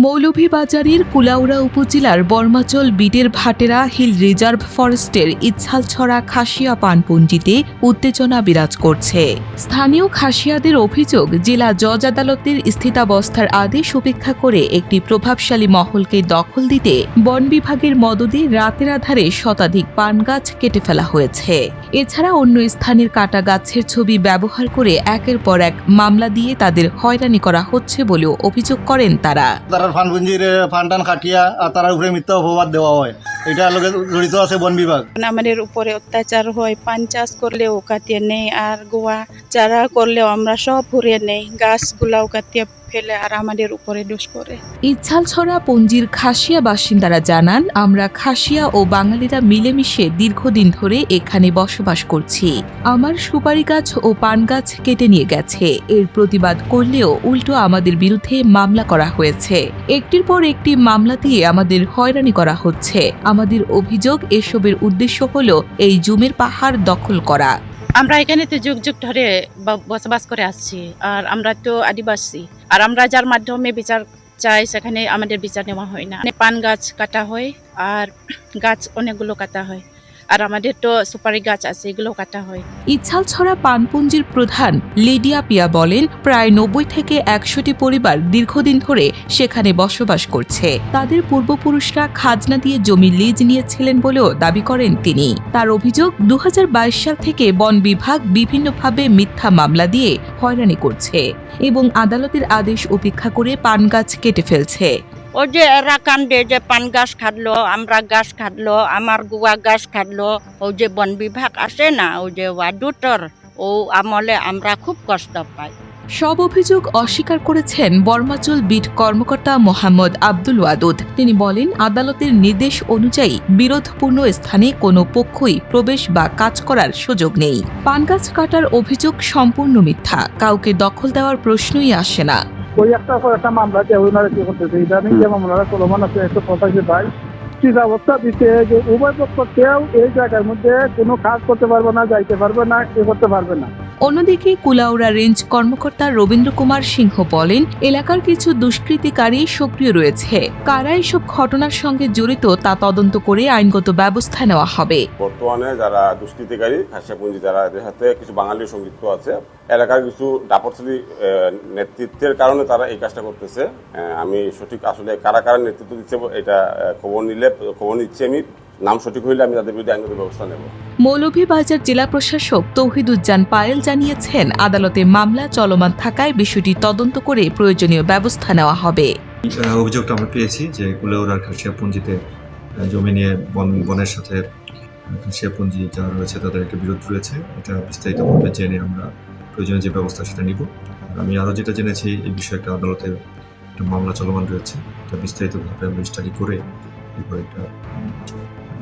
মৌলভীবাজারের কুলাউড়া উপজেলার বর্মাচল বিটের ভাটেরা হিল রিজার্ভ ফরেস্টের ইচ্ছালছড়া খাসিয়া পানপুঞ্জিতে উত্তেজনা বিরাজ করছে। স্থানীয় খাসিয়াদের অভিযোগ, জেলা জজ আদালতের স্থিতাবস্থার আদেশ উপেক্ষা করে একটি প্রভাবশালী মহলকে দখল দিতে বন বিভাগের মদদে রাতের আধারে শতাধিক পান গাছ কেটে ফেলা হয়েছে। এছাড়া অন্য স্থানের কাটা গাছের ছবি ব্যবহার করে একের পর এক মামলা দিয়ে তাদের হয়রানি করা হচ্ছে বলেও অভিযোগ করেন তারা। ফানপুঞ্জির ফান্টান খাটিয়া আর তার উপরে মিথ্যা অপবাদ দেওয়া হয়, এটা লোকে জড়িত আছে বন বিভাগ। আমাদের উপরে অত্যাচার হয়, পান চাষ করলেও কাটিয়ে নেই, আর গোয়া চারা করলেও আমরা সব ভরিয়ে নেই, গাছগুলাও কাটিয়ে ফেলে আর আমাদের উপরে দোষ করে। ইচ্ছালছড়া পঞ্জির খাসিয়া বাসিন্দারা জানান, আমরা খাসিয়া ও বাঙালিরা মিলেমিশে দীর্ঘদিন ধরে এখানে বসবাস করছি। আমার সুপারি গাছ ও পান গাছ কেটে নিয়ে গেছে। এর প্রতিবাদ করলেও উল্টো আমাদের বিরুদ্ধে মামলা করা হয়েছে। একটির পর একটি মামলা দিয়ে আমাদের হয়রানি করা হচ্ছে। আমাদের অভিযোগ, এসবের উদ্দেশ্য হলো এই জুমের পাহাড় দখল করা। আমরা এখানে তো যুগ যুগ ধরে বসবাস করে আসছি, আর আমরা তো আদিবাসী, আর আমরা যার মাধ্যমে বিচার চাই সেখানে আমাদের বিচার নেওয়া হয় না। পান গাছ কাটা হয় আর গাছ অনেকগুলো কাটা হয়, আর আমাদের তো সুপারি গাছ আছে, এগুলো কাটা হয়। ইচ্ছালছড়া পানপুঞ্জির প্রধান লিডিয়া পিয়া বলেন, প্রায় ৯০ থেকে ১০০টি পরিবার দীর্ঘদিন ধরে সেখানে বসবাস করছে। তাদের পূর্বপুরুষরা খাজনা দিয়ে জমি লিজ নিয়েছিলেন বলেও দাবি করেন তিনি। তার অভিযোগ, ২০২২ সাল থেকে বন বিভাগ বিভিন্নভাবে মিথ্যা মামলা দিয়ে হয়রানি করছে এবং আদালতের আদেশ উপেক্ষা করে পান গাছ কেটে ফেলছে। ওই যে এরা কান্দে যে পান গাছ খাটলো, আমরা গাছ খাটলো, আমার গুয়া গাছ খাটলো, ওই যে বন বিভাগ আসে না, ওই যে ওয়াডুটর, ও আমলে আমরা খুব কষ্ট পাই। সব অভিযোগ অস্বীকার করেছেন বর্মাচল বিট কর্মকর্তা মোহাম্মদ আব্দুল ওয়াদুদ। তিনি বলেন, আদালতের নির্দেশ অনুযায়ী বিরোধপূর্ণ স্থানে কোনো পক্ষই প্রবেশ বা কাজ করার সুযোগ নেই। পান গাছ কাটার অভিযোগ সম্পূর্ণ মিথ্যা। কাউকে দখল দেওয়ার প্রশ্নই আসে না। ওই একটা মামলা দিয়ে ওনারা কি করতেছে, ইদানিং যে মামলাটা চলমান আছে, একটা কথা যে ভাই ঠিক অবস্থা দিচ্ছে যে উভয় পক্ষ কেউ এই জায়গার মধ্যে কোনো কাজ করতে পারবে না, যাইতে পারবে না, কেউ করতে পারবে না। অন্যদিকে কুলাউড়া রেঞ্জ কর্মকর্তা রবীন্দ্র কুমার সিংহ বলেন, এলাকার কিছু দুষ্কৃতিকারী সক্রিয় রয়েছে। কারা এসব ঘটনার সঙ্গে জড়িত তা তদন্ত করে আইনগত ব্যবস্থা নেওয়া হবে। বর্তমানে যারা দুষ্কৃতিকারী খাসিয়াপুঞ্জি, যারা এদের সাথে কিছু বাঙালির সংযুক্ত আছে, এলাকার কিছু দাপটশালী নেতৃত্বের কারণে তারা এই কাজটা করতেছে। আমি সঠিক আসলে কারা কারা নেতৃত্ব দিচ্ছে এটা খবর নিচ্ছে আমি, নাম সঠিক হইলে আমি তাদের বিরুদ্ধে আইনগত ব্যবস্থা নেব। মৌলভীবাজার জেলা প্রশাসক তৌহিদুজ্জান পায়েল জানিয়েছেন, আদালতে মামলা চলমান থাকায় বিষয়টি তদন্ত করে প্রয়োজনীয় ব্যবস্থা নেওয়া হবে। অভিযোগটা আমরা পেয়েছি যে কুলাউড়ার খাসিয়াপুঞ্জিতে জমি নিয়ে বনের সাথে খাসিয়াপুঞ্জি যারা রয়েছে তাদের একটা বিরোধ রয়েছে। এটা বিস্তারিতভাবে জেনে আমরা প্রয়োজনীয় যে ব্যবস্থা সেটা নিব। আমি আরও যেটা জেনেছি, এই বিষয়ে একটা আদালতে একটা মামলা চলমান রয়েছে। এটা বিস্তারিতভাবে আমরা স্টাডি করে এরপর একটা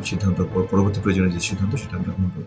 সিদ্ধান্ত, পরবর্তী প্রয়োজনীয় যে সিদ্ধান্ত সেটা আমরা গ্রহণ করব।